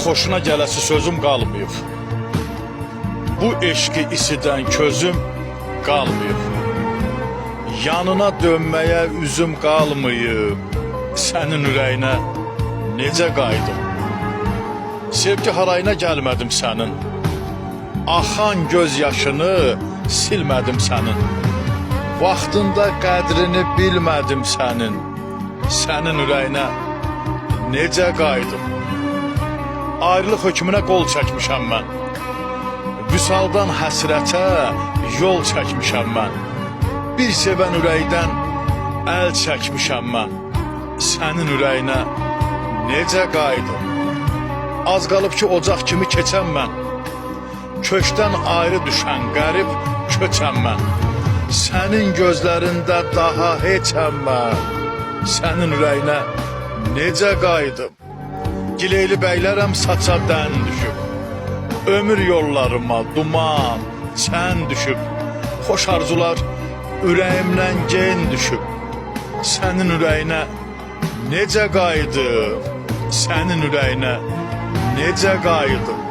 xoşuna gələsi sözüm qalmayıb. Bu eşqi isidən közüm qalmayıb. Yanına dönməyə üzüm qalmayıb. Sənin ürəyinə necə qaydım? Sevgi harayına gəlmədim sənin. Axan göz yaşını silmədim sənin. Vaxtında qədrini bilmədim sənin. Sənin ürəyinə necə qaydım? Ayrılıq hökmünə qol çəkmişəm mən. Vüsaldan həsrətə yol çəkmişəm mən. Bir sevən ürəkdən əl çəkmişəm mən. Sənin ürəyinə necə qaydım? Az qalıb ki ocaq kimi keçəm mən. Kökdən ayrı düşən qərib köçəm mən. Sənin gözlərində daha heçəm mən. Sənin ürəyinə necə qaydım? Gileyli bəylərəm saça dən düşüb. Ömür yollarıma duman, çən düşüb. Xoş arzular ürəyimdən gen düşüb. Sənin ürəyinə necə qaydım? Sənin ürəyinə necə qaydım?